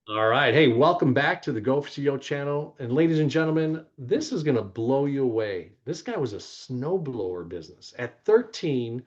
All right. Hey, welcome back to the Go for CEO channel. And ladies and gentlemen, this is going to blow you away. This guy was a snowblower business. At 13,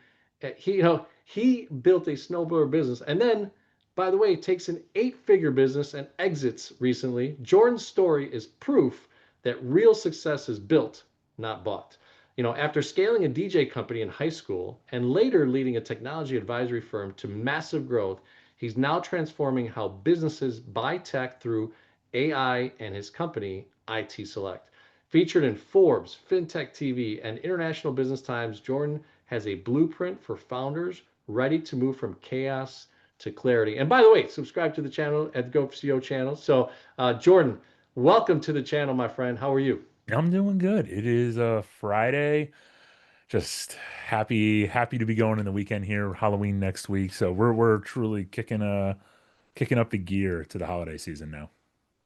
he built a snowblower business. And then, by the way, takes an eight-figure business and exits recently. Jordan's story is proof that real success is built, not bought. After scaling a DJ company in high school and later leading a technology advisory firm to massive growth, he's now transforming how businesses buy tech through AI and his company, IT Select. Featured in Forbes, FinTech TV, and International Business Times, Jordan has a blueprint for founders ready to move from chaos to clarity. And by the way, subscribe to the channel at the Go for CEO channel. So, Jordan, welcome to the channel, my friend. How are you? I'm doing good. It is a Friday. Just happy to be going in the weekend here. Halloween next week, so we're truly kicking up the gear to the holiday season now.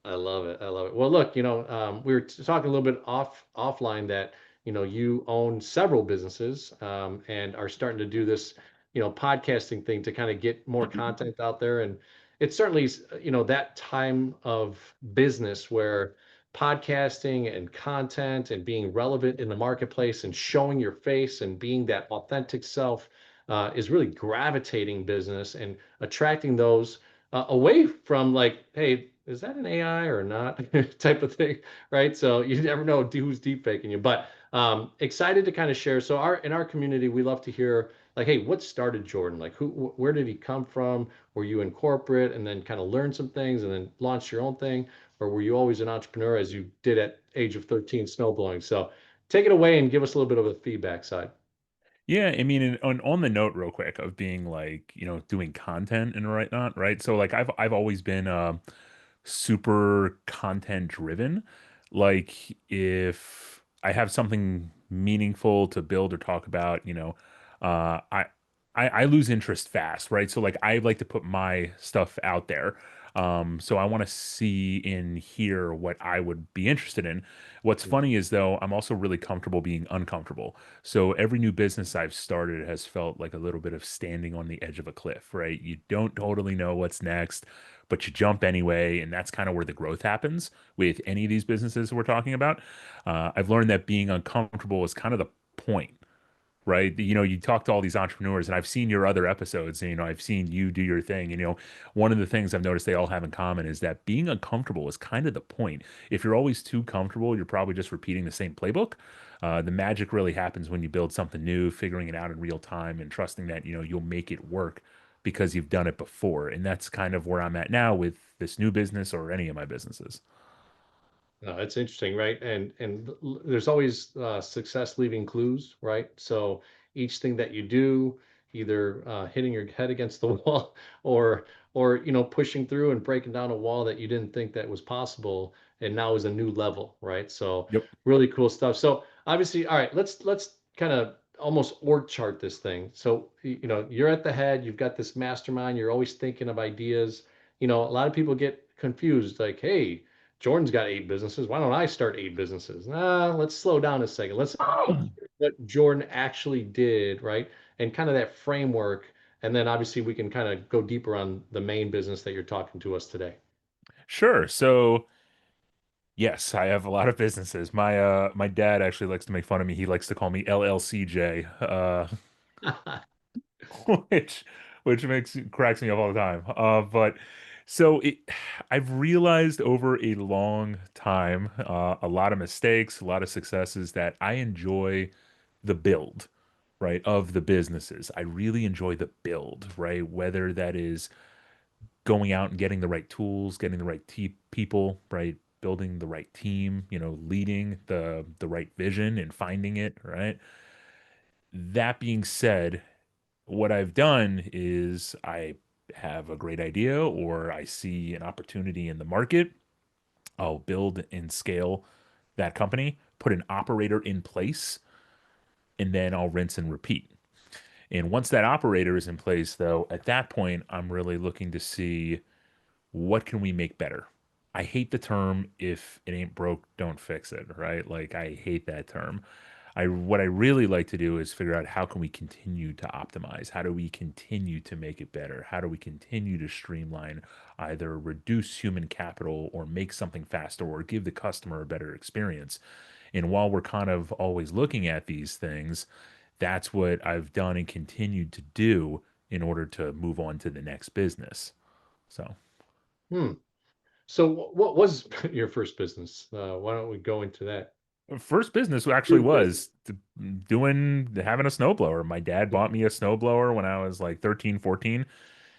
I love it. I love it. Well, look, we were talking a little bit offline that you own several businesses and are starting to do this podcasting thing to kind of get more content out there. And it's certainly that time of business where podcasting and content and being relevant in the marketplace and showing your face and being that authentic self is really gravitating business and attracting those away from like, hey, is that an AI or not type of thing, right? So you never know who's deep faking you. But excited to kind of share. So in our community, we love to hear like, hey, what started Jordan? Like, where did he come from? Were you in corporate and then kind of learned some things and then launched your own thing, or were you always an entrepreneur as you did at age of 13 snowblowing? So take it away and give us a little bit of a feedback side. Yeah, I mean, on the note, real quick, of being like, doing content and whatnot, right? So like, I've always been super content driven. Like, if I have something meaningful to build or talk about, uh, I I lose interest fast, right? So like, I like to put my stuff out there. So I want to see and hear what I would be interested in. What's funny is though, I'm also really comfortable being uncomfortable. So every new business I've started has felt like a little bit of standing on the edge of a cliff, right? You don't totally know what's next, but you jump anyway. And that's kind of where the growth happens with any of these businesses we're talking about. I've learned that being uncomfortable is kind of the point, right? You talk to all these entrepreneurs, and I've seen your other episodes, and I've seen you do your thing. And one of the things I've noticed they all have in common is that being uncomfortable is kind of the point. If you're always too comfortable, you're probably just repeating the same playbook. The magic really happens when you build something new, figuring it out in real time, and trusting that you'll make it work because you've done it before. And that's kind of where I'm at now with this new business or any of my businesses. No, it's interesting, right? And there's always success leaving clues, right? So each thing that you do, either hitting your head against the wall, or pushing through and breaking down a wall that you didn't think that was possible, and now is a new level, right? So Yep. really cool stuff. So obviously, all right, let's kind of almost org chart this thing. So you're at the head, you've got this mastermind, you're always thinking of ideas. A lot of people get confused, like, hey. Jordan's got eight businesses. Why don't I start eight businesses? Let's slow down a second. Let's hear what Jordan actually did, right? And kind of that framework. And then obviously we can kind of go deeper on the main business that you're talking to us today. Sure. So yes, I have a lot of businesses. My dad actually likes to make fun of me. He likes to call me LLCJ, which makes cracks me up all the time. But so I've realized over a long time, a lot of mistakes, a lot of successes, that I enjoy the build, right, of the businesses. I really enjoy the build, right? Whether that is going out and getting the right tools, getting the right people, right? Building the right team, leading the right vision and finding it, right? That being said, what I've done is I have a great idea or I see an opportunity in the market. I'll build and scale that company, put an operator in place, and then I'll rinse and repeat. And once that operator is in place, though, at that point, I'm really looking to see what can we make better. I hate the term if it ain't broke, don't fix it, right? Like I hate that term. I what I really like to do is figure out how can we continue to optimize? How do we continue to make it better? How do we continue to streamline, either reduce human capital or make something faster or give the customer a better experience? And while we're kind of always looking at these things, that's what I've done and continued to do in order to move on to the next business. So, Hmm. So what was your first business? Why don't we go into that? first business actually First business. was doing having a snowblower. My dad bought me a snowblower when I was like 13, 14,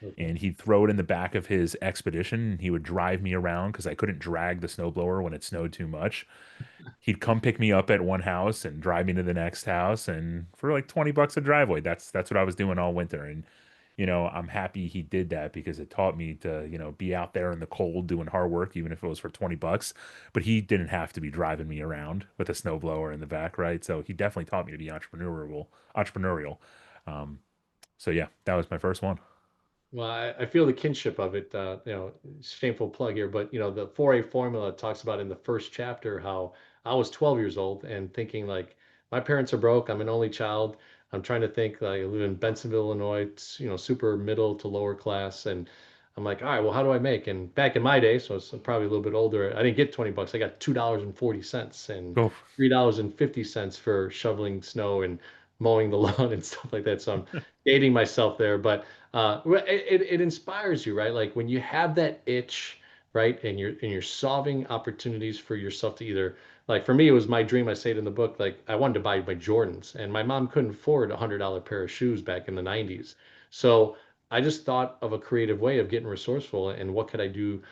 Okay. and he'd throw it in the back of his Expedition and he would drive me around because I couldn't drag the snowblower when it snowed too much. He'd come pick me up at one house and drive me to the next house, and for like 20 bucks a driveway. That's what I was doing all winter. And I'm happy he did that because it taught me to, be out there in the cold doing hard work, even if it was for 20 bucks. But he didn't have to be driving me around with a snowblower in the back, right? So he definitely taught me to be entrepreneurial. Um, so yeah, that was my first one. Well, I feel the kinship of it. Shameful plug here, but the 4A formula talks about in the first chapter how I was 12 years old and thinking like my parents are broke. I'm an only child. I'm trying to think like I live in Bentonville, Illinois. It's, super middle to lower class, and I'm like, all right, well, how do I make? And back in my day, so I'm probably a little bit older. I didn't get 20 bucks. I got $2.40 and Go. $3.50 for shoveling snow and mowing the lawn and stuff like that. So I'm dating myself there, but it inspires you, right? Like when you have that itch, right, and you're solving opportunities for yourself to either, like for me, it was my dream. I say it in the book, like I wanted to buy my Jordans, and my mom couldn't afford $100 pair of shoes back in the '90s. So I just thought of a creative way of getting resourceful and what could I do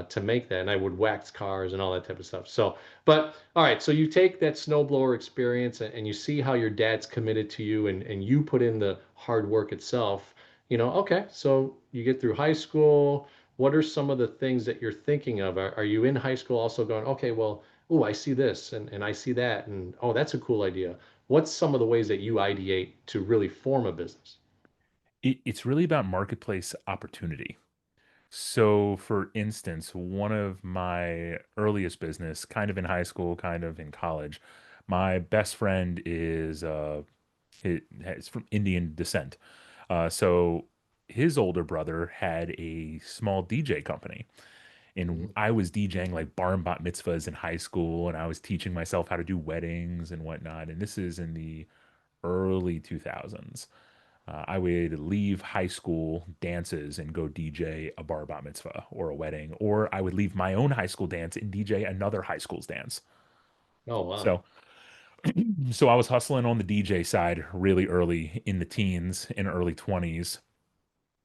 to make that, and I would wax cars and all that type of stuff. So, but all right, so you take that snowblower experience and you see how your dad's committed to you, and you put in the hard work itself. Okay, so you get through high school. What are some of the things that you're thinking of? Are you in high school also going, okay, well, oh, I see this and I see that, and oh, that's a cool idea. What's some of the ways that you ideate to really form a business? It's really about marketplace opportunity. So, for instance, one of my earliest business, kind of in high school, kind of in college, my best friend is from Indian descent. So his older brother had a small DJ company, and Mhm. I was DJing like bar and bat mitzvahs in high school, and I was teaching myself how to do weddings and whatnot. And this is in the early 2000s. I would leave high school dances and go DJ a bar bat mitzvah or a wedding, or I would leave my own high school dance and DJ another high school's dance. Oh, wow. So, so I was hustling on the DJ side really early in the teens and early 20s.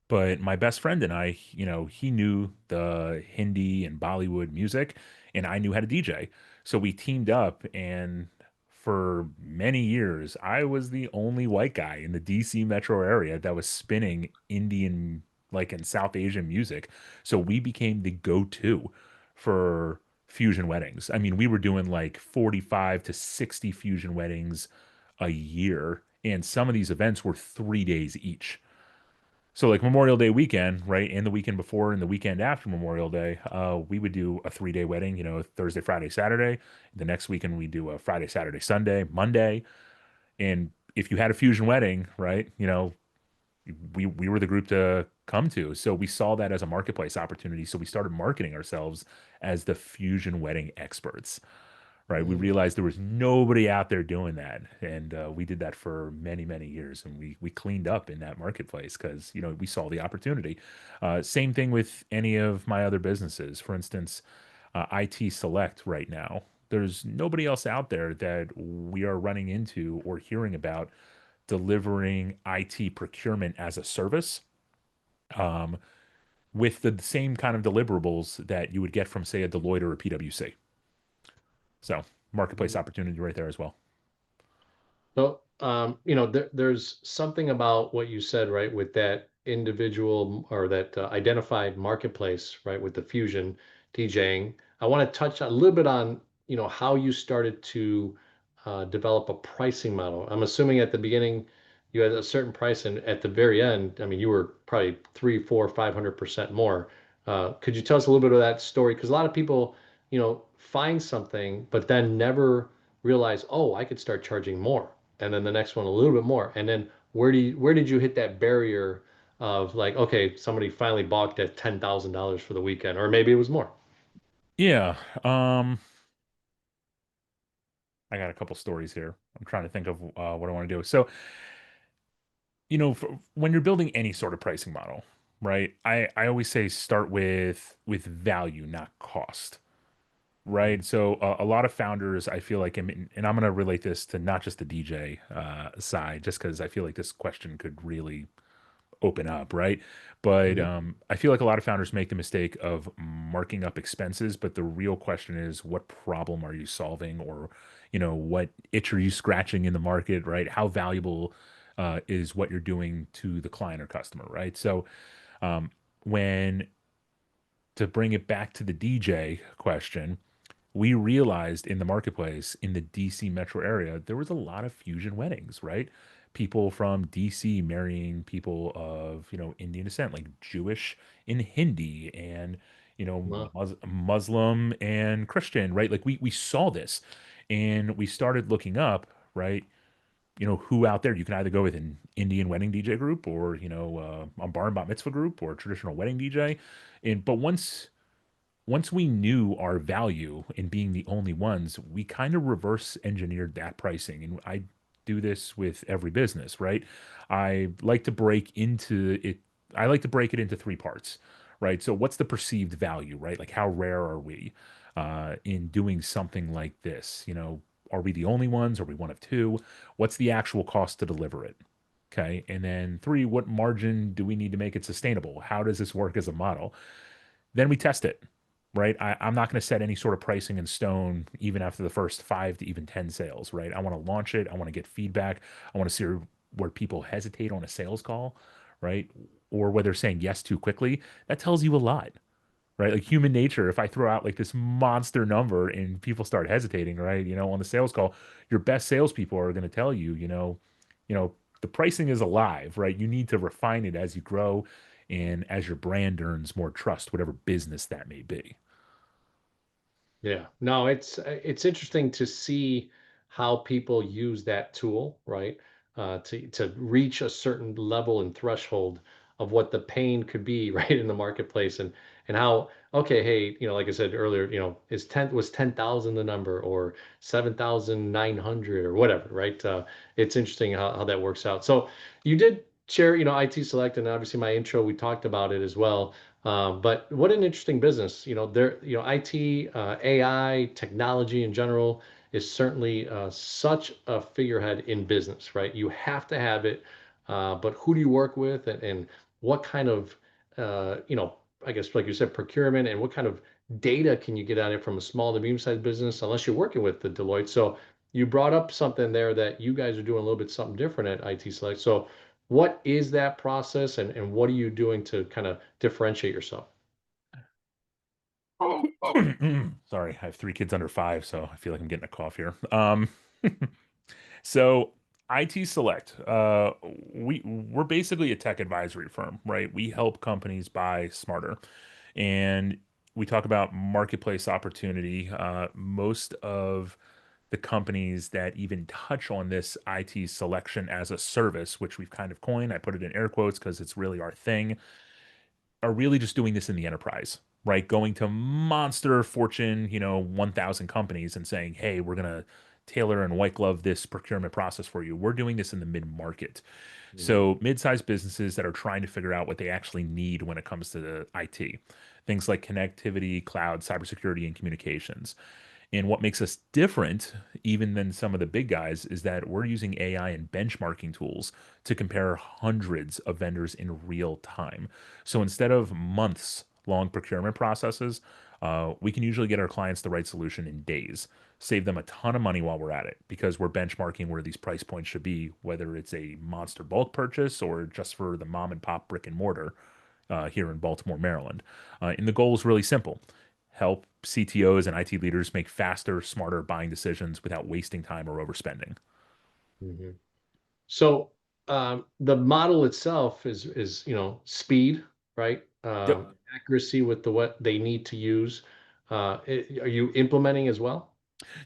But my best friend and I, he knew the Hindi and Bollywood music, and I knew how to DJ. So we teamed up, and for many years, I was the only white guy in the DC metro area that was spinning Indian, like in South Asian music. So we became the go-to for fusion weddings. I mean, we were doing like 45 to 60 fusion weddings a year, and some of these events were 3 days each. So like Memorial Day weekend, right, and the weekend before and the weekend after Memorial Day, we would do a 3-day wedding. Thursday, Friday, Saturday. The next weekend we do a Friday, Saturday, Sunday, Monday. And if you had a fusion wedding, right, we were the group to come to. So we saw that as a marketplace opportunity. So we started marketing ourselves as the fusion wedding experts, right? We Mm. realized there was nobody out there doing that, and we did that for many, many years, and we cleaned up in that marketplace because we saw the opportunity. Same thing with any of my other businesses. For instance, IT Select right now. There's nobody else out there that we are running into or hearing about delivering IT procurement as a service, um, with the same kind of deliverables that you would get from, say, a Deloitte or a PwC. So, marketplace opportunity right there as well. So, there's something about what you said, right, with that individual or that identified marketplace, right, with the fusion DJing. I want to touch a little bit on, how you started to develop a pricing model. I'm assuming at the beginning you had a certain price, and at the very end, I mean, you were probably three, four, 500% more. Could you tell us a little bit of that story? Because a lot of people, find something, but then never realize, oh, I could start charging more, and then the next one a little bit more, and then where did you hit that barrier of like, okay, somebody finally balked at $10,000 for the weekend, or maybe it was more? Yeah. I got a couple stories here. I'm trying to think of what I want to do. So, when you're building any sort of pricing model, right? I always say start with value, not cost, right? So a lot of founders, I feel like, and I'm going to relate this to not just the DJ side, just because I feel like this question could really open up, right? But Mhm. I feel like a lot of founders make the mistake of marking up expenses, but the real question is, what problem are you solving, or what itch are you scratching in the market, right? How valuable is what you're doing to the client or customer, right? So um, when to bring it back to the DJ question, we realized in the marketplace in the DC metro area, there was a lot of fusion weddings, right? People from DC marrying people of, Indian descent, like Jewish and Hindi and, Well, Muslim and Christian, right? Like we saw this and we started looking up, right? Who out there you can either go with an Indian wedding DJ group or, a bar and bat mitzvah group or a traditional wedding DJ. But once we knew our value in being the only ones, we kind of reverse engineered that pricing. And I do this with every business, right? I like to break into it. I like to break it into three parts, right? So what's the perceived value, right? Like how rare are we in doing something like this? Are we the only ones? Are we one of two? What's the actual cost to deliver it? Okay. And then three, what margin do we need to make it sustainable? How does this work as a model? Then we test it, right? I'm not going to set any sort of pricing in stone, even after the first 5 to even 10 sales, right? I want to launch it. I want to get feedback. I want to see where people hesitate on a sales call, right? Or whether they're saying yes too quickly. That tells you a lot, right? Like human nature, if I throw out like this monster number and people start hesitating, right? On the sales call, your best salespeople are going to tell you, the pricing is alive, right? You need to refine it as you grow and as your brand earns more trust, whatever business that may be. yeah, no, it's interesting to see how people use that tool, right? To reach a certain level and threshold of what the pain could be, right, in the marketplace, and how, okay, hey, like I said earlier, was 10,000 the number, or 7,900 or whatever, right? It's interesting how that works out. So you did share, IT Select, and obviously my intro, we talked about it as well. But what an interesting business. IT, AI, technology in general is certainly such a figurehead in business, right? You have to have it, but who do you work with, and what kind of, uh, you know, I guess, like you said, procurement, and what kind of data can you get out of it from a small to medium-sized business, unless you're working with the Deloitte. So you brought up something there that you guys are doing a little bit something different at IT Select. So what is that process, and what are you doing to kind of differentiate yourself? Sorry, I have 3 kids under 5, so I feel like I'm getting a cough here. So IT Select, we're basically a tech advisory firm, right? We help companies buy smarter, and we talk about marketplace opportunity. Most of the companies that even touch on this IT selection as a service, which we've kind of coined, I put it in air quotes because it's really our thing, are really just doing this in the enterprise, right? Going to monster Fortune, 1,000 companies and saying, hey, we're going to tailor and white glove this procurement process for you. We're doing this in the mid market. Mhm. So, mid sized businesses that are trying to figure out what they actually need when it comes to the IT, things like connectivity, cloud, cybersecurity, and communications. And what makes us different, even than some of the big guys, is that we're using AI and benchmarking tools to compare hundreds of vendors in real time. So instead of months long procurement processes, we can usually get our clients the right solution in days, save them a ton of money while we're at it because we're benchmarking where these price points should be, whether it's a monster bulk purchase or just for the mom and pop brick and mortar here in Baltimore, Maryland. And the goal is really simple: help CTOs and IT leaders make faster, smarter buying decisions without wasting time or overspending. Mhm. So the model itself is speed, right? Yep. Accuracy with what they need to use. Are you implementing as well?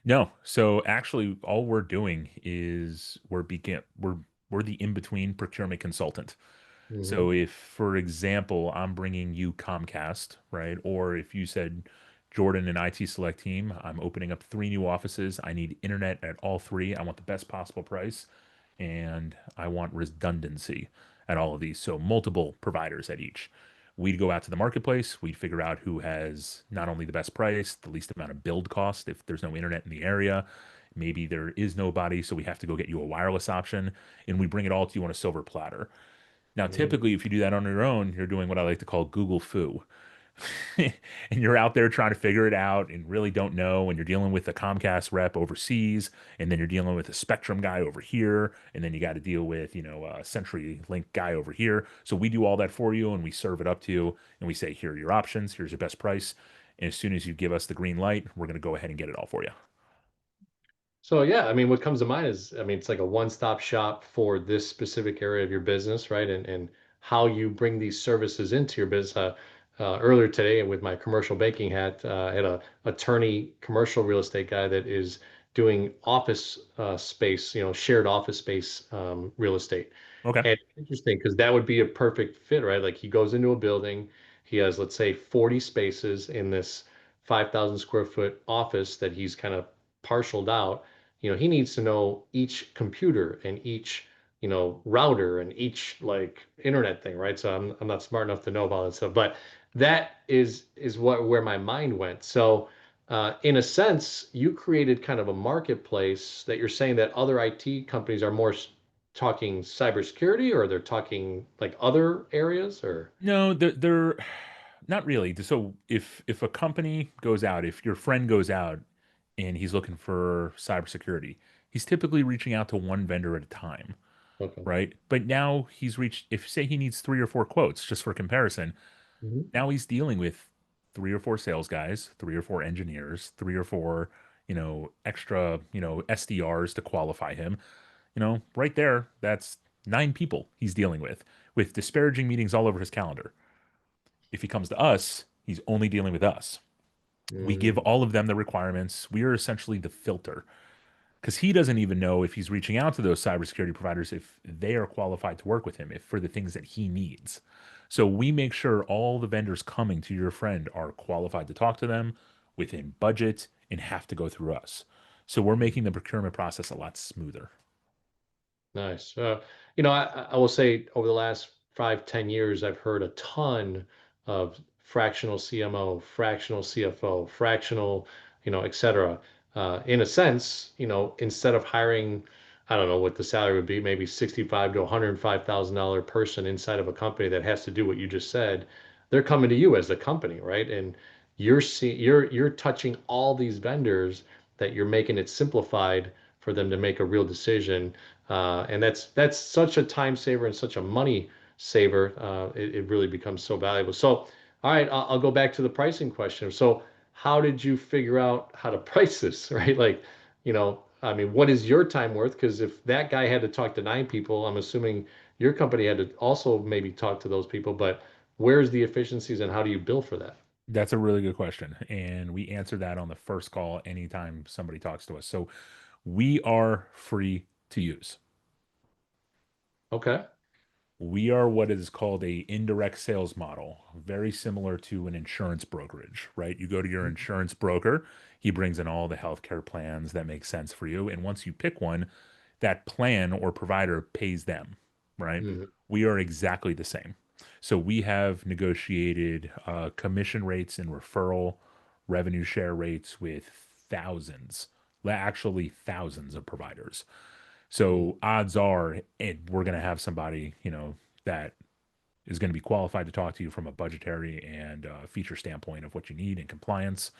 No. So actually, all we're doing is we're the in-between procurement consultant. Hmm. So if, for example, I'm bringing you Comcast, right? Or if you said, Jordan and IT Select team, I'm opening up three new offices. I need internet at all three. I want the best possible price, and I want redundancy at all of these. So multiple providers at each. We'd go out to the marketplace. We'd figure out who has not only the best price, the least amount of build cost. If there's no internet in the area, maybe there is nobody, so we have to go get you a wireless option, and we bring it all to you on a silver platter. Now, Hmm. typically, if you do that on your own, you're doing what I like to call Google foo. And you're out there trying to figure it out and really don't know. And you're dealing with a Comcast rep overseas, and then you're dealing with a Spectrum guy over here, and then you got to deal with, a CenturyLink guy over here. So we do all that for you, and we serve it up to you, and we say, here are your options, here's your best price. And as soon as you give us the green light, we're going to go ahead and get it all for you. So yeah, I mean, what comes to mind is, I mean, it's like a one-stop shop for this specific area of your business, right? And how you bring these services into your business. Earlier today, with my commercial banking hat, I had a attorney, commercial real estate guy that is doing office space, shared office space real estate. Okay. And it's interesting because that would be a perfect fit, right? Like he goes into a building, he has, let's say, 40 spaces in this 5,000 square foot office that he's kind of partialed out. He needs to know each computer and each, router and each like internet thing, right? So I'm not smart enough to know about that stuff, but that is where my mind went. So in a sense, you created kind of a marketplace that you're saying that other IT companies are more talking cybersecurity, or they're talking like other areas, or No, they're not really. So if a company goes out, if your friend goes out and he's looking for cybersecurity, he's typically reaching out to one vendor at a time, okay. right? But now he's reached, if say he needs three or four quotes, just for comparison, Mhm. now he's dealing with three or four sales guys, three or four engineers, three or four, extra, SDRs to qualify him. Right there, that's nine people he's dealing with disparaging meetings all over his calendar. If he comes to us, he's only dealing with us. We give Mm, all of them the requirements. We are essentially the filter because he doesn't even know if he's reaching out to those cybersecurity providers if they are qualified to work with him if for the things that he needs. So we make sure all the vendors coming to your friend are qualified to talk to them within budget and have to go through us. So we're making the procurement process a lot smoother. nice. I will say over the last 5, 10 years, I've heard a ton of fractional CMO, fractional CFO, fractional, et cetera. In a sense, instead of hiring, I don't know what the salary would be, maybe 65 to $105,000 person inside of a company that has to do what you just said, they're coming to you as the company, right? And you're touching all these vendors that you're making it simplified for them to make a real decision, and that's such a time saver and such a money saver. It really becomes so valuable. So, all right, I'll go back to the pricing question. So, how did you figure out how to price this, right? Like, I mean, what is your time worth? Because if that guy had to talk to 9 people, I'm assuming your company had to also maybe talk to those people. But where's the efficiencies, and how do you bill for that? That's a really good question. And we answer that on the first call anytime somebody talks to us. So we are free to use. Okay. We are what is called a indirect sales model, very similar to an insurance brokerage, right? You go to your insurance broker, he brings in all the healthcare plans that make sense for you. And once you pick one, that plan or provider pays them, right? Mhm. We are exactly the same. So we have negotiated commission rates and referral revenue share rates with thousands, actually thousands of providers. So odds are we're going to have somebody, that is going to be qualified to talk to you from a budgetary and feature standpoint of what you need and compliance.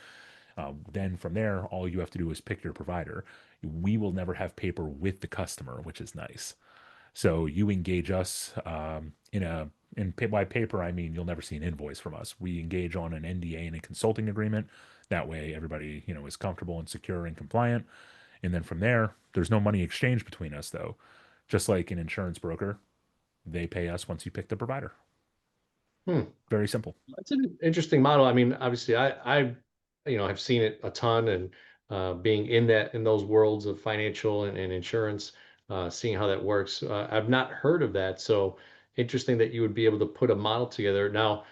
Then from there, all you have to do is pick your provider. We will never have paper with the customer, which is nice. So you engage us by paper, I mean you'll never see an invoice from us. We engage on an NDA and a consulting agreement. That way, everybody is comfortable and secure and compliant. And then from there, there's no money exchange between us, though. Just like an insurance broker, they pay us once you pick the provider. Hmm. Very simple. That's an interesting model. I mean, obviously, I have seen it a ton, and being in those worlds of financial and insurance, seeing how that works. I've not heard of that, so interesting that you would be able to put a model together. Now,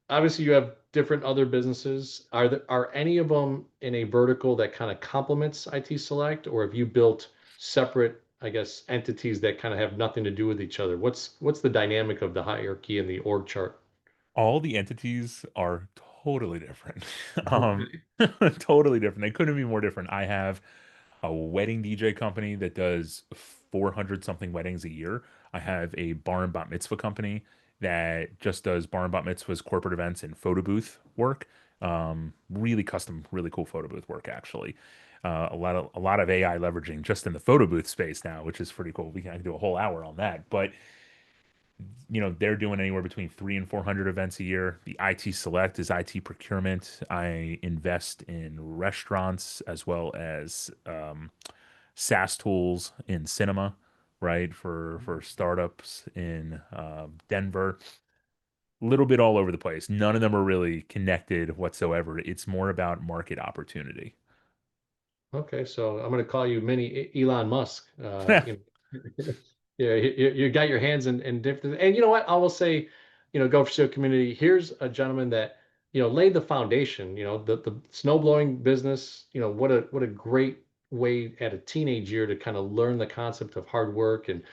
obviously you have different other businesses. Are any of them in a vertical that kind of complements IT Select, or have you built separate, I guess, entities that kind of have nothing to do with each other? What's the dynamic of the hierarchy and the org chart? All the entities are totally different. Um, totally different. They couldn't be more different. I have a wedding DJ company that does 400 something weddings a year. I have a bar and bat mitzvah company that just does bar and bat mitzvahs, corporate events, and photo booth work. Really custom, really cool photo booth work actually. A lot of AI leveraging just in the photo booth space now, which is pretty cool. I can do a whole hour on that, but they're doing anywhere between 300 and 400 events a year. The IT Select is IT procurement. I invest in restaurants as well as SaaS tools in cinema, right? For startups in Denver. A little bit all over the place. None of them are really connected whatsoever. It's more about market opportunity. Okay, so I'm going to call you mini Elon Musk. Yeah, you got your hands in different. And you know what? I will say, Go for Show community. Here's a gentleman that laid the foundation. The snow blowing business. What a great way at a teenage year to kind of learn the concept of hard work and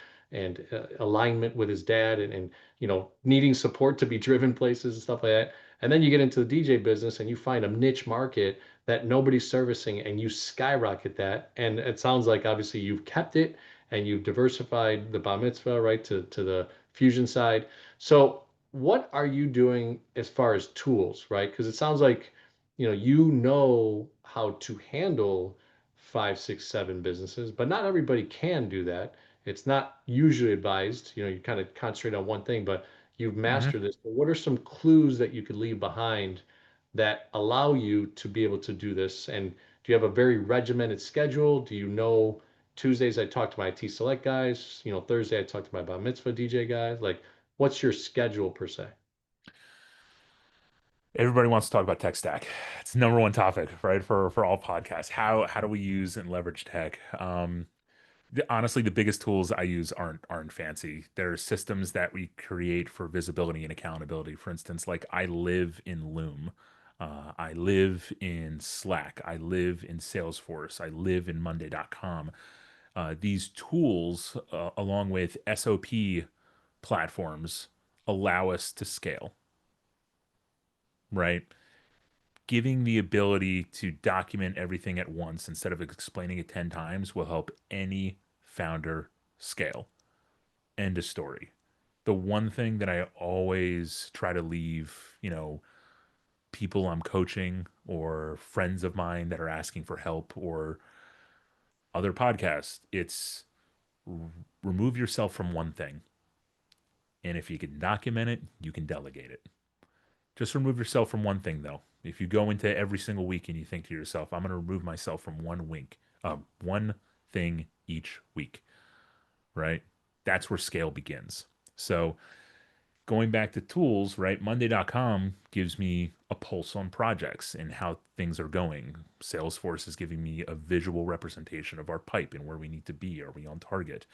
alignment with his dad and needing support to be driven places and stuff like that. And then you get into the DJ business and you find a niche market that nobody's servicing and you skyrocket that. And it sounds like obviously you've kept it and you've diversified the bar mitzvah, right, to the fusion side. So what are you doing as far as tools, right? Because it sounds like, you know how to handle five, six, seven businesses, but not everybody can do that. It's not usually advised. You kind of concentrate on one thing, but you've Mhm. mastered this. But what are some clues that you could leave behind that allow you to be able to do this? And do you have a very regimented schedule? Do you know Tuesdays I talk to my IT Select guys, Thursday I talk to my Bar Mitzvah DJ guys? Like, what's your schedule per se? Everybody wants to talk about tech stack. It's the number one topic, right? For all podcasts. How do we use and leverage tech? Honestly, the biggest tools I use aren't fancy. There are systems that we create for visibility and accountability. For instance, like I live in Loom. I live in Slack. I live in Salesforce. I live in Monday.com. These tools, along with SOP platforms, allow us to scale, right? Giving the ability to document everything at once instead of explaining it 10 times will help any founder scale. End of story. The one thing that I always try to leave, people I'm coaching or friends of mine that are asking for help or other podcasts, it's remove yourself from one thing. And if you can document it, you can delegate it. Just remove yourself from one thing, though. If you go into every single week and you think to yourself, I'm going to remove myself from one thing each week, right? That's where scale begins. So going back to tools, right? Monday.com gives me a pulse on projects and how things are going. Salesforce is giving me a visual representation of our pipe and where we need to be. Are we on target?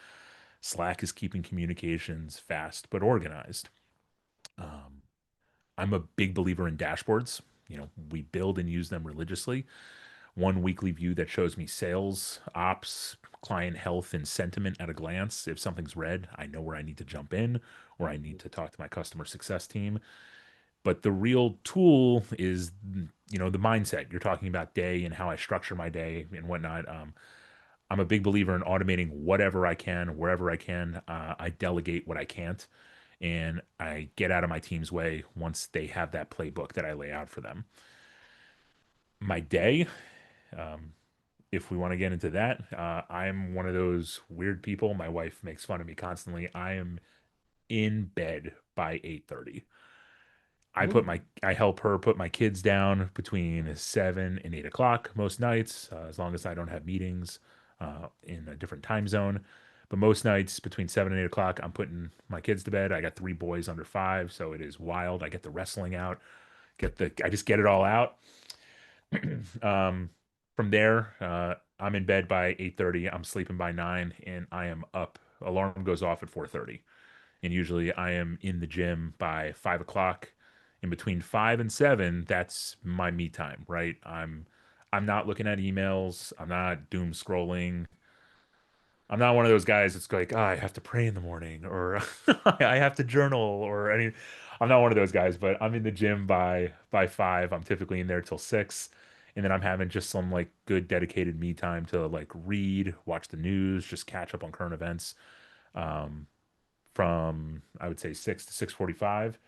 Slack is keeping communications fast but organized. Um, I'm a big believer in dashboards. We build and use them religiously. One weekly view that shows me sales, ops, client health, and sentiment at a glance. If something's red, I know where I need to jump in or I need to talk to my customer success team. But the real tool is, the mindset. You're talking about day and how I structure my day and whatnot. I'm a big believer in automating whatever I can, wherever I can. I delegate what I can't, and I get out of my team's way once they have that playbook that I lay out for them. My day, um, if we want to get into that, I'm one of those weird people. My wife makes fun of me constantly. I am in bed by 8:30. Hmm. I help her put my kids down between 7 and 8 o'clock most nights, as long as I don't have meetings in a different time zone. But most nights between 7 and 8 o'clock, I'm putting my kids to bed. I got three boys under five, so it is wild. I get the wrestling out, I just get it all out. From there, I'm in bed by 8:30. I'm sleeping by 9, and I am up. Alarm goes off at 4:30, and usually I am in the gym by 5 o'clock. In between 5 and 7, that's my me time, right? I'm not looking at emails. I'm not doom scrolling. I'm not one of those guys that's like, oh, I have to pray in the morning or I have to journal or any. I'm not one of those guys, but I'm in the gym by 5. I'm typically in there till 6, and then I'm having just some like good dedicated me time to like read, watch the news, just catch up on current events. Um, from I would say 6 to 6:45,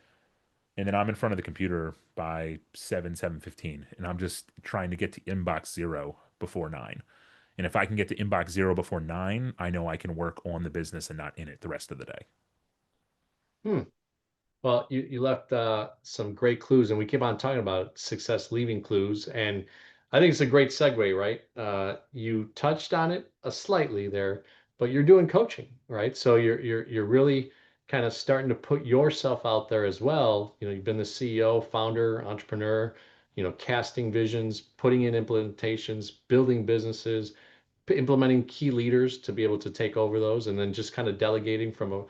and then I'm in front of the computer by 7:15, and I'm just trying to get to inbox zero before 9. And if I can get to inbox zero before 9, I know I can work on the business and not in it the rest of the day. Hmm. Well, you left some great clues, and we keep on talking about success leaving clues, and I think it's a great segue, right? You touched on it slightly there, but you're doing coaching, right? So you're really kind of starting to put yourself out there as well. You know, you've been the CEO, founder, entrepreneur, casting visions, putting in implementations, building businesses, implementing key leaders to be able to take over those, and then just kind of delegating from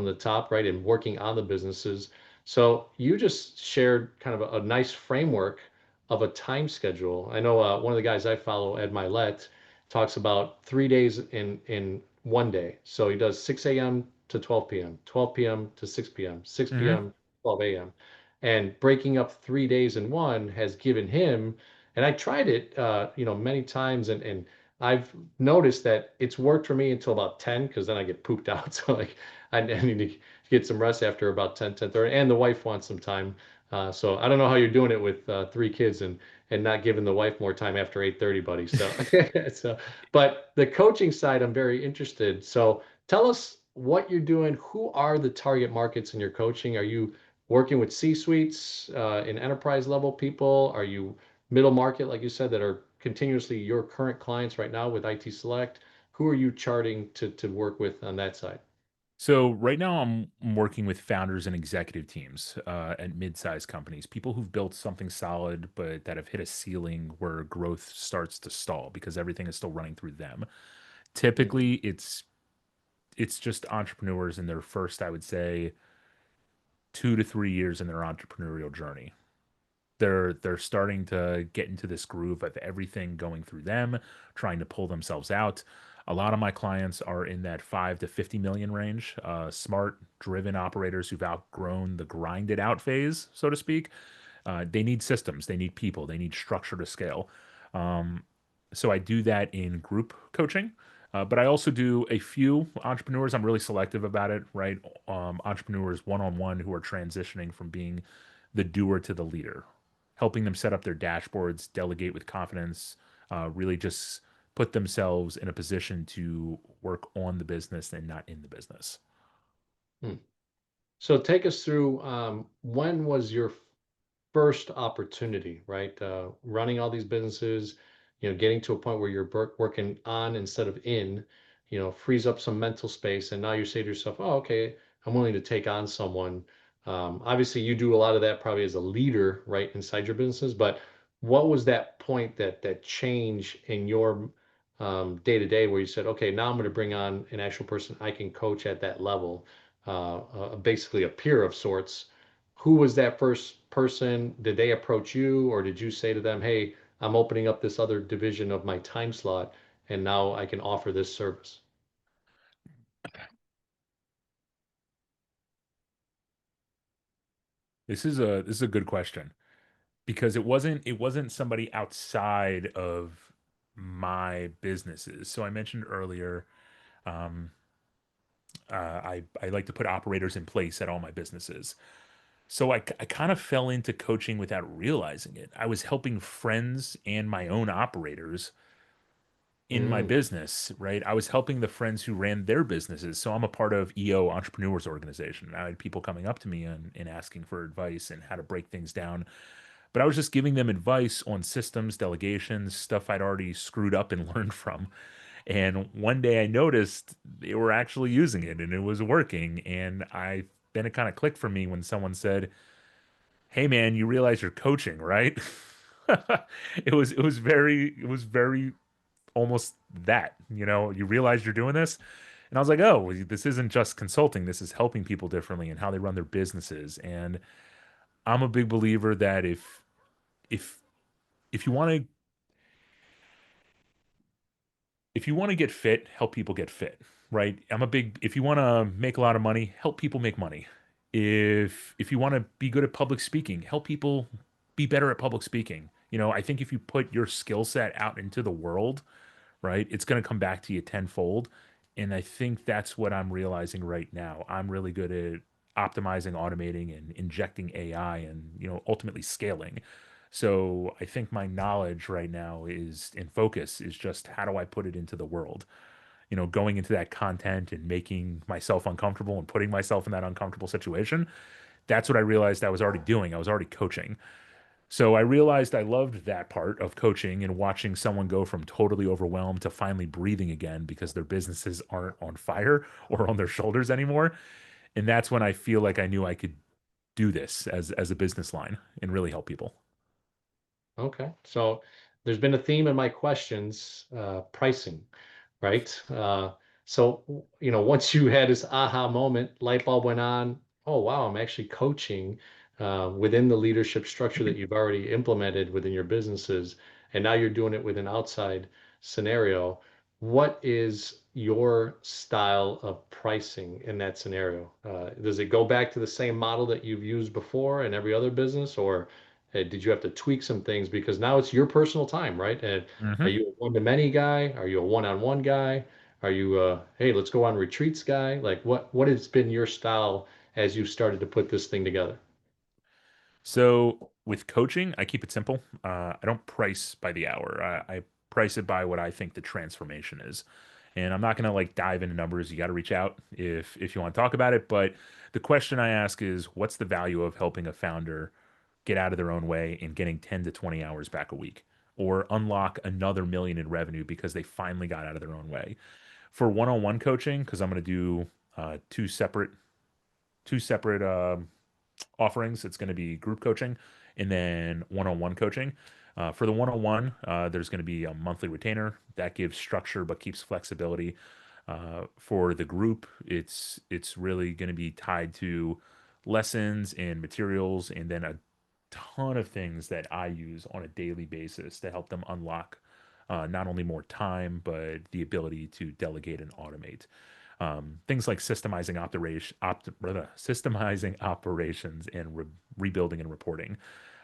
the top, right, and working on the businesses. So you just shared kind of a nice framework of a time schedule. I know one of the guys I follow, Ed Milet, talks about 3 days in one day. So he does 6 a.m. to 12 p.m., 12 p.m. to 6 p.m., 6 Hmm. p.m., 12 a.m. And breaking up 3 days in one has given him, and I tried it, many times, and I've noticed that it's worked for me until about 10 because then I get pooped out. So like I need to get some rest after about 10:30, and the wife wants some time. So I don't know how you're doing it with 3 kids and not giving the wife more time after 8:30, buddy. So so but the coaching side, I'm very interested. So tell us what you're doing. Who are the target markets in your coaching? Are you working with C-suites in enterprise level people? Are you middle market, like you said, that are continuously your current clients right now with IT Select? Who are you charting to work with on that side? So right now I'm working with founders and executive teams at mid-sized companies, people who've built something solid but that have hit a ceiling where growth starts to stall because everything is still running through them. Mhm. Typically, it's just entrepreneurs in their first, I would say, 2 to 3 years in their entrepreneurial journey. They're starting to get into this groove of everything going through them, trying to pull themselves out. A lot of my clients are in that 5 to 50 million range, smart, driven operators who've outgrown the grinded out phase, so to speak. They need systems, they need people, they need structure to scale. Um, so I do that in group coaching, but I also do a few entrepreneurs. I'm really selective about it, right? Entrepreneurs one on one who are transitioning from being the doer to the leader, helping them set up their dashboards, delegate with confidence, really just put themselves in a position to work on the business and not in the business. Hmm. So take us through when was your first opportunity, right? Running all these businesses, getting to a point where you're working on instead of in, frees up some mental space. And now you say to yourself, oh, okay, I'm willing to take on someone. Obviously, you do a lot of that probably as a leader, right, inside your businesses. But what was that point that change in your day to day where you said, okay, now I'm going to bring on an actual person I can coach at that level, basically a peer of sorts. Who was that first person? Did they approach you, or did you say to them, hey, I'm opening up this other division of my time slot and now I can offer this service? This is a good question because it wasn't somebody outside of my businesses. So I mentioned earlier, um, I like to put operators in place at all my businesses. So I kind of fell into coaching without realizing it. I was helping friends and my own operators in my Mm, business, right? I was helping the friends who ran their businesses. So I'm a part of EO Entrepreneurs Organization. I had people coming up to me and asking for advice and how to break things down. But I was just giving them advice on systems, delegations, stuff I'd already screwed up and learned from. And one day I noticed they were actually using it and it was working. And then it kind of clicked for me when someone said, "Hey man, you realize you're coaching, right?" It was very almost that, you realize you're doing this. And I was like, oh, this isn't just consulting. This is helping people differently and how they run their businesses. And I'm a big believer that if if you want to if you want to get fit, help people get fit, right? If you want to make a lot of money, help people make money. If you want to be good at public speaking, help people be better at public speaking. I think if you put your skill set out into the world, right, it's going to come back to you tenfold. And I think that's what I'm realizing right now. I'm really good at optimizing, automating, and injecting AI and, ultimately scaling. So I think my knowledge right now is in focus is just how do I put it into the world? Going into that content and making myself uncomfortable and putting myself in that uncomfortable situation. That's what I realized I was already doing. I was already coaching. So I realized I loved that part of coaching and watching someone go from totally overwhelmed to finally breathing again because their businesses aren't on fire or on their shoulders anymore. And that's when I feel like I knew I could do this as a business line and really help people. Okay. So there's been a theme in my questions, pricing, right? So, once you had this aha moment, light bulb went on. Oh, wow, I'm actually coaching within the leadership structure that you've already implemented within your businesses, and now you're doing it with an outside scenario. What is your style of pricing in that scenario? Does it go back to the same model that you've used before in every other business, or did you have to tweak some things because now it's your personal time, right? And are Hmm. you a one-to-many guy? Are you a one-on-one guy? Are you hey, let's go on retreats guy? Like what has been your style as you've started to put this thing together? So with coaching, I keep it simple. I don't price by the hour. I price it by what I think the transformation is. And I'm not going to like dive into numbers. You got to reach out if you want to talk about it. But the question I ask is, what's the value of helping a founder get out of their own way and getting 10 to 20 hours back a week, or unlock another million in revenue because they finally got out of their own way? For one-on-one coaching, because I'm going to do two separate offerings. It's going to be group coaching and then one-on-one coaching. For the one-on-one, there's going to be a monthly retainer that gives structure but keeps flexibility. For the group, it's really going to be tied to lessons and materials, and then a ton of things that I use on a daily basis to help them unlock not only more time but the ability to delegate and automate. Things like systemizing operations and rebuilding and reporting.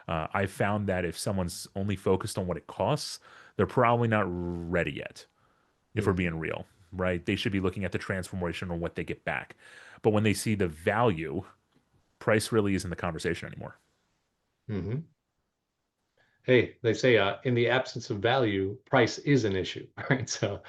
I've found that if someone's only focused on what it costs, they're probably not ready yet, if we're Mm-hmm. being real, right? They should be looking at the transformation on what they get back. But when they see the value, price really isn't the conversation anymore. Mm-hmm. Hey, they say in the absence of value, price is an issue, right? So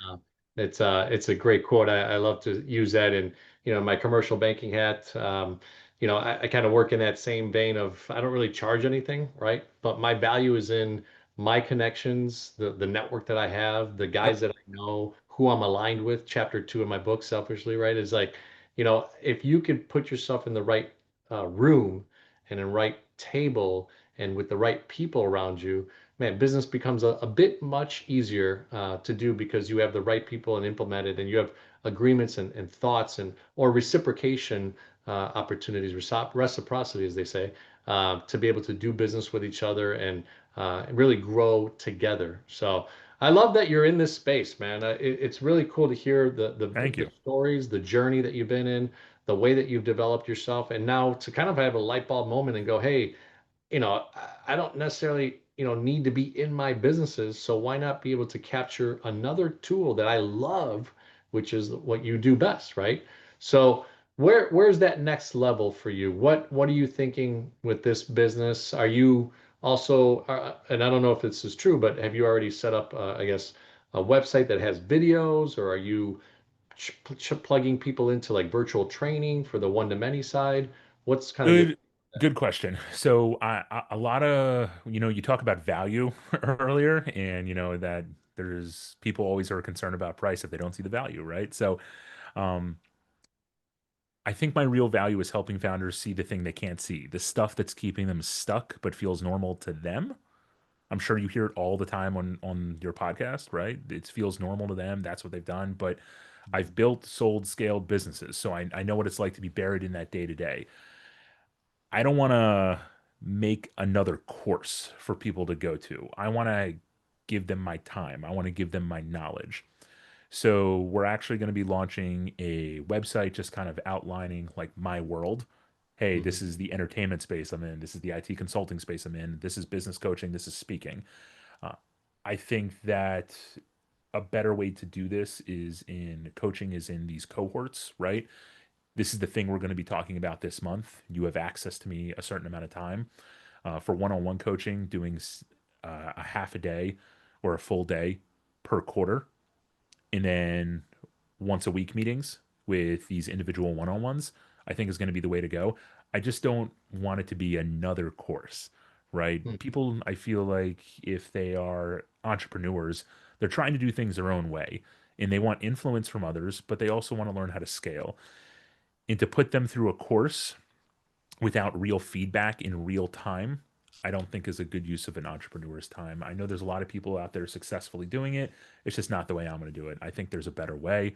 uh, it's a great quote. I love to use that in my commercial banking hat. I kind of work in that same vein of I don't really charge anything, right? But my value is in my connections, the network that I have, the guys Yep. that I know, who I'm aligned with. Chapter 2 of my book, Selfishly, right? Is like, if you could put yourself in the right room and in right table and with the right people around you, man, business becomes a bit much easier to do because you have the right people and implement it, and you have agreements and thoughts and or reciprocation opportunities, reciprocity, as they say, to be able to do business with each other and really grow together. So I love that you're in this space, man. It's really cool to hear Thank the you. stories, the journey that you've been in, the way that you've developed yourself, and now to kind of have a light bulb moment and go, hey, I don't necessarily, need to be in my businesses. So why not be able to capture another tool that I love, which is what you do best, right? So where's that next level for you? What are you thinking with this business? Are you also, and I don't know if this is true, but have you already set up, I guess, a website that has videos, or are you plugging people into like virtual training for the one-to-many side? What's kind of your Good, good question. So a lot of, you talk about value earlier, and that there's people always are concerned about price if they don't see the value, right? So um, I think my real value is helping founders see the thing they can't see, the stuff that's keeping them stuck but feels normal to them. I'm sure you hear it all the time on your podcast, right? It feels normal to them. That's what they've done. But I've built, sold, scaled businesses, so I know what it's like to be buried in that day to day. I don't want to make another course for people to go to. I want to give them my time. I want to give them my knowledge. So we're actually going to be launching a website just kind of outlining like my world. Hey, Mhm. this is the entertainment space I'm in. This is the IT consulting space I'm in. This is business coaching. This is speaking. Uh, I think that a better way to do this is in coaching is in these cohorts, right? This is the thing we're going to be talking about this month. You have access to me a certain amount of time for one-on-one coaching, doing a half a day or a full day per quarter, and then once a week meetings with these individual one-on-ones. I think is going to be the way to go. I just don't want it to be another course, right? Mhm. People, I feel like if they are entrepreneurs, they're trying to do things their own way and they want influence from others, but they also want to learn how to scale. And to put them through a course without real feedback in real time, I don't think is a good use of an entrepreneur's time. I know there's a lot of people out there successfully doing it. It's just not the way I'm going to do it. I think there's a better way.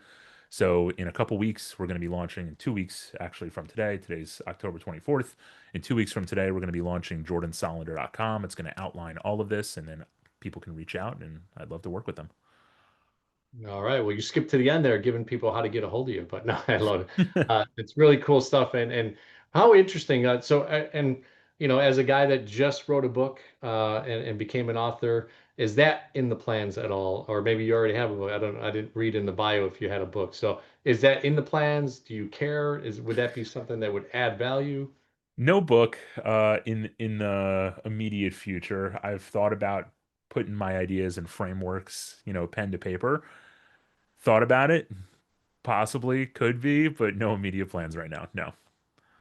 So in a couple weeks, we're going to be launching in 2 weeks, actually from today. Today's October 24th. In 2 weeks from today, we're going to be launching jordansolender.com. It's going to outline all of this, and then people can reach out, and I'd love to work with them. All right. Well, you skipped to the end there, giving people how to get a hold of you. But no, I love it. It's really cool stuff, and how interesting. And as a guy that just wrote a book and became an author, is that in the plans at all? Or maybe you already have a book. I didn't read in the bio if you had a book. So is that in the plans? Do you care? Would that be something that would add value? No book in the immediate future. I've thought about putting my ideas and frameworks, pen to paper. Thought about it, possibly could be, but no immediate plans right now. No.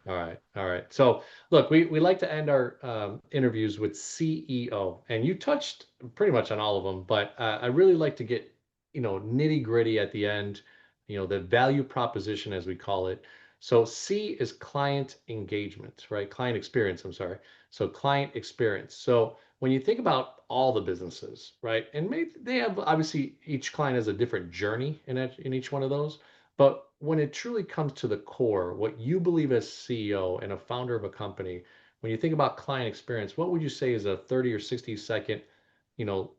All right, all right. So, look, we like to end our interviews with CEO, and you touched pretty much on all of them, but I really like to get nitty gritty at the end. The value proposition, as we call it. So, C is client engagement, right? Client experience. I'm sorry. So, client experience. So, when you think about all the businesses, right, and maybe they have obviously each client has a different journey in each one of those. But when it truly comes to the core, what you believe as CEO and a founder of a company, when you think about client experience, what would you say is a 30 or 60-second,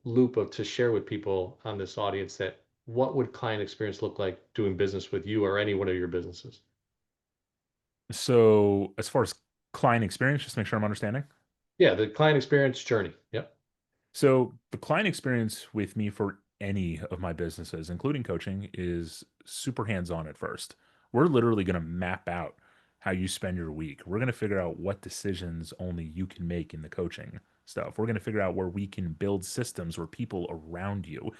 loop of to share with people on this audience that what would client experience look like doing business with you or any one of your businesses? So, as far as client experience, just make sure I'm understanding. Yeah, the client experience journey. Yep. So, the client experience with me for any of my businesses, including coaching, is super hands on at first. We're literally going to map out how you spend your week. We're going to figure out what decisions only you can make in the coaching stuff. We're going to figure out where we can build systems where people around you.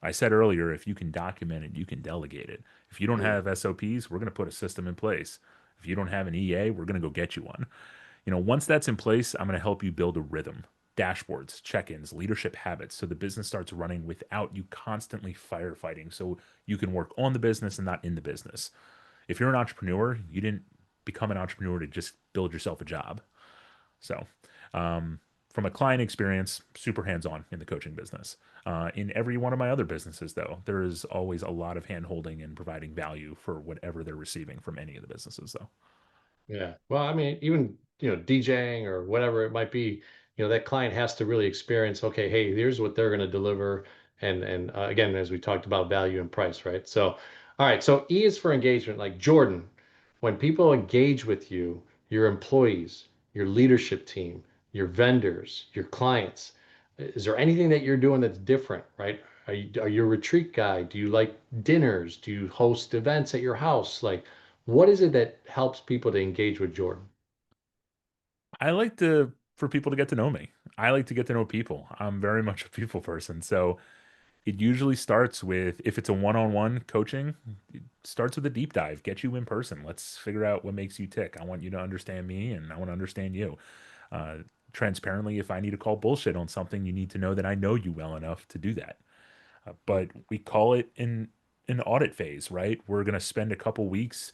I said earlier, if you can document it, you can delegate it. If you don't Mm. have SOPs, we're going to put a system in place. If you don't have an EA, we're going to go get you one. Once that's in place, I'm going to help you build a rhythm, dashboards, check-ins, leadership habits so the business starts running without you constantly firefighting so you can work on the business and not in the business. If you're an entrepreneur, you didn't become an entrepreneur to just build yourself a job. So, from a client experience, super hands-on in the coaching business. In every one of my other businesses, though, there is always a lot of hand-holding and providing value for whatever they're receiving from any of the businesses, though. Yeah. Well, I mean, even, DJing or whatever it might be, that client has to really experience, okay, hey, here's what they're going to deliver. And again, as we talked about value and price, right? So, all right. So E is for engagement. Like Jordan, when people engage with you, your employees, your leadership team, your vendors, your clients, is there anything that you're doing that's different, right? Are you a retreat guy? Do you like dinners? Do you host events at your house? Like, what is it that helps people to engage with Jordan? I like to for people to get to know me. I like to get to know people. I'm very much a people person. So it usually starts with if it's a one-on-one coaching, it starts with a deep dive, get you in person. Let's figure out what makes you tick. I want you to understand me and I want to understand you. Uh, Transparently, if I need to call bullshit on something, you need to know that I know you well enough to do that. But we call it an audit phase, right? We're going to spend a couple weeks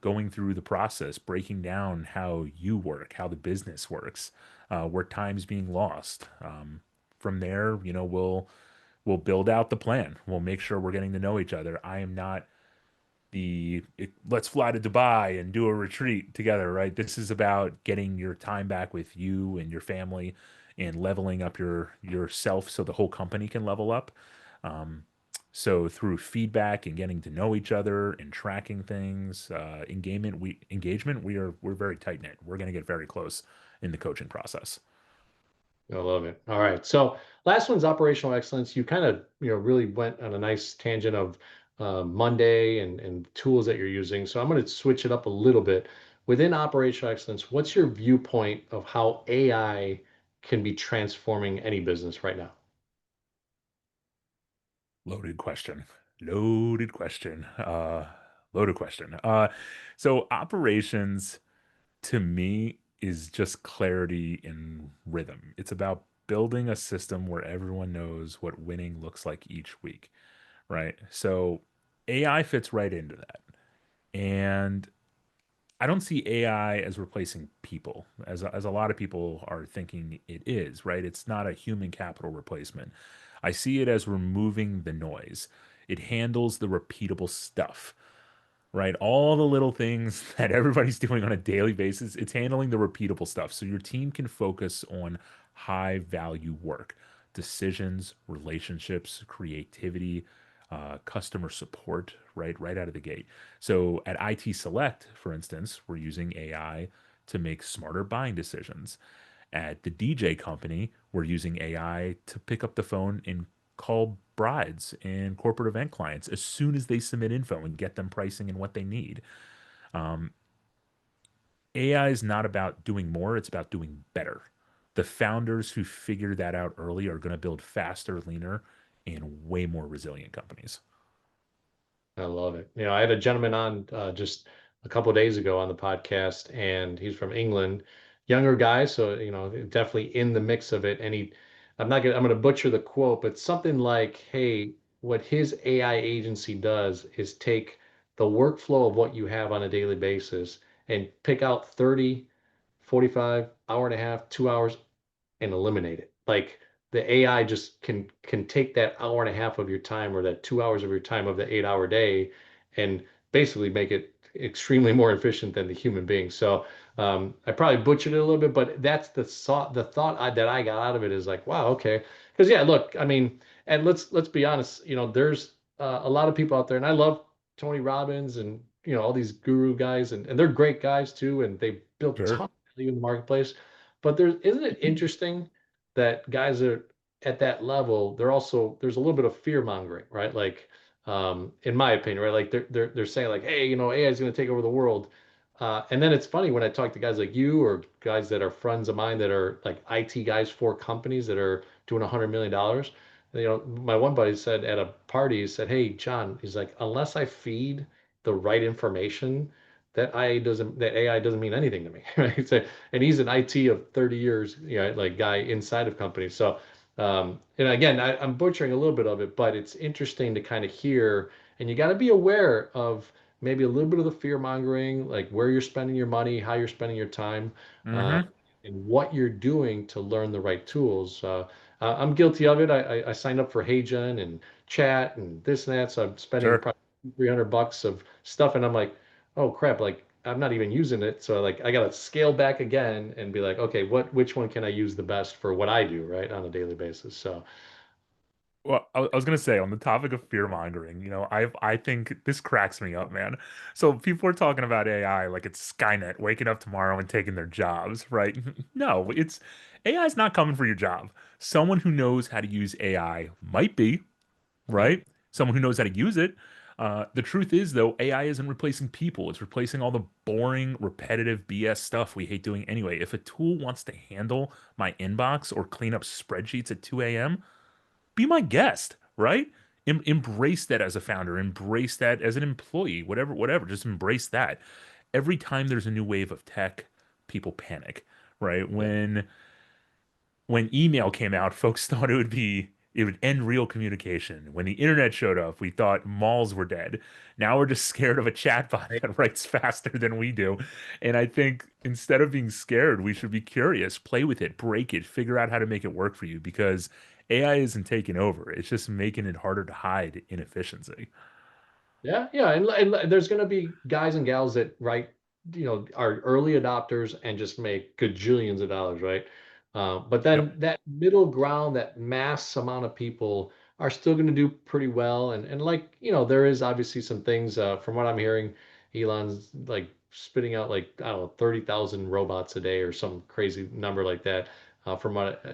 going through the process, breaking down how you work, how the business works, where time's being lost. from there, we'll build out the plan. We'll make sure we're getting to know each other. I am not let's fly to Dubai and do a retreat together, right? This is about getting your time back with you and your family and leveling up yourself so the whole company can level up. Um, so through feedback and getting to know each other and tracking things, engagement, we're very tight knit. We're going to get very close in the coaching process. I love it. All right. So last one's operational excellence. You kind of, really went on a nice tangent of Monday and tools that you're using. So I'm going to switch it up a little bit. Within operational excellence, what's your viewpoint of how AI can be transforming any business right now? Loaded question. Loaded question. Loaded question. So operations to me is just clarity and rhythm. It's about building a system where everyone knows what winning looks like each week, right? So AI fits right into that. And I don't see AI as replacing people, as a lot of people are thinking it is, right? It's not a human capital replacement. I see it as removing the noise. It handles the repeatable stuff, right? All the little things that everybody's doing on a daily basis, it's handling the repeatable stuff. So your team can focus on high value work, decisions, relationships, creativity, customer support, right? Right out of the gate. So at IT Select, for instance, we're using AI to make smarter buying decisions. At the DJ company, we're using AI to pick up the phone and call brides and corporate event clients as soon as they submit info and get them pricing and what they need. Um, AI is not about doing more, it's about doing better. The founders who figured that out early are going to build faster, leaner, and way more resilient companies. I love it. I had a gentleman on just a couple of days ago on the podcast, and he's from England, younger guy, so definitely in the mix of it. And I'm gonna butcher the quote, but something like, "Hey, what his AI agency does is take the workflow of what you have on a daily basis and pick out 30, 45, hour and a half, 2 hours, and eliminate it. Like the AI just can take that hour and a half of your time or that 2 hours of your time of the 8 hour day and basically make it extremely more efficient than the human being. So I probably butchered it a little bit, but that's that I got out of it is like, wow, okay. Because yeah, look, I mean, and let's be honest, there's a lot of people out there, and I love Tony Robbins and all these guru guys, and they're great guys too, and they built Sure. tons of value in the marketplace. But isn't it interesting that guys are at that level, there's a little bit of fear mongering, right? Like, in my opinion, right? Like they're saying like, hey, AI is going to take over the world. And then it's funny when I talk to guys like you or guys that are friends of mine that are like IT guys for companies that are doing $100 million. My one buddy said at a party, he said, "Hey, John," he's like, "unless I feed the right information, that AI doesn't mean anything to me." Right? So, and he's an IT of 30 years, like guy inside of companies. So, and again, I'm butchering a little bit of it, but it's interesting to kind of hear, and you got to be aware of maybe a little bit of the fear mongering, like where you're spending your money, how you're spending your time, uh, Hmm. and what you're doing to learn the right tools. I'm guilty of it. I signed up for HeyGen and chat and this and that, so I'm spending Sure. probably $300 of stuff, and I'm like, oh crap, like I'm not even using it. So like I gotta scale back again and be like, okay, which one can I use the best for what I do, right, on a daily basis? So Well, I was gonna say on the topic of fear mongering, I think this cracks me up, man. So people are talking about AI like it's Skynet waking up tomorrow and taking their jobs, right? No, it's AI is not coming for your job. Someone who knows how to use AI might be, yep, right? Someone who knows how to use it. The truth is, though, AI isn't replacing people. It's replacing all the boring, repetitive BS stuff we hate doing anyway. If a tool wants to handle my inbox or clean up spreadsheets at 2 a.m., be my guest, right? Embrace that as a founder, embrace that as an employee, whatever, whatever. Just embrace that. Every time there's a new wave of tech, people panic, right? yep, When email came out, folks thought it would be It would end real communication. When the internet showed up, we thought malls were dead. Now we're just scared of a chatbot Right. that writes faster than we do. And I think instead of being scared, we should be curious, play with it, break it, figure out how to make it work for you because AI isn't taking over. It's just making it harder to hide inefficiency. Yeah, yeah, and there's going to be guys and gals that right, are early adopters and just make gajillions of dollars, right? But Yep. then that middle ground, that mass amount of people are still going to do pretty well, and like there is obviously some things from what I'm hearing, Elon's like spitting out like I don't know 30,000 robots a day or some crazy number like that. From what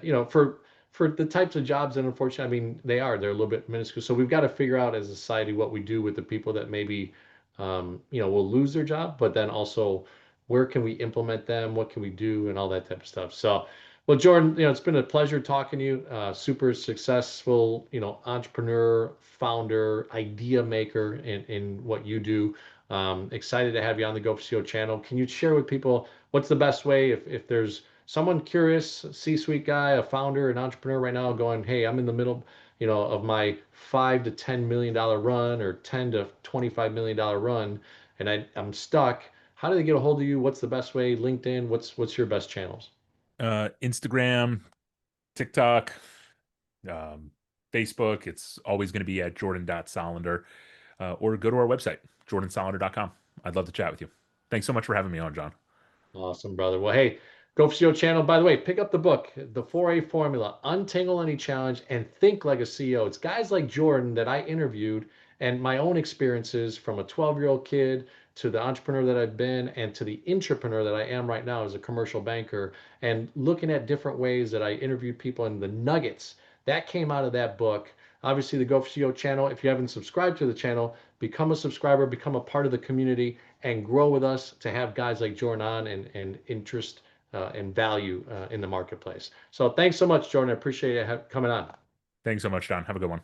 for the types of jobs that unfortunately, I mean, they're a little bit minuscule. So we've got to figure out as a society what we do with the people that maybe, will lose their job, but then also where can we implement them? What can we do? And all that type of stuff. So, well, Jordan, it's been a pleasure talking to you. Super successful, entrepreneur, founder, idea maker in what you do. Excited to have you on the Go for CEO channel. Can you share with people what's the best way if there's someone curious, C-suite guy, a founder, an entrepreneur right now going, hey, I'm in the middle, of my $5 to $10 million run or $10 to $25 million run, and I'm stuck. How do they get a hold of you? What's the best way? LinkedIn? What's your best channels? Instagram, TikTok, um, Facebook. It's always going to be at jordan.solender, or go to our website, jordansolinder.com. I'd love to chat with you. Thanks so much for having me on, John. Awesome, brother. Well, hey, Go for CEO channel. By the way, pick up the book, The 4A Formula, Untangle Any Challenge and Think Like a CEO. It's guys like Jordan that I interviewed and my own experiences from a 12-year-old kid to the entrepreneur that I've been and to the entrepreneur that I am right now as a commercial banker and looking at different ways that I interviewed people and the nuggets that came out of that book. Obviously, the Go for CEO channel. If you haven't subscribed to the channel, become a subscriber, become a part of the community and grow with us to have guys like Jordan on and interest and value in the marketplace. So thanks so much, Jordan. I appreciate you coming on. Thanks so much, John. Have a good one.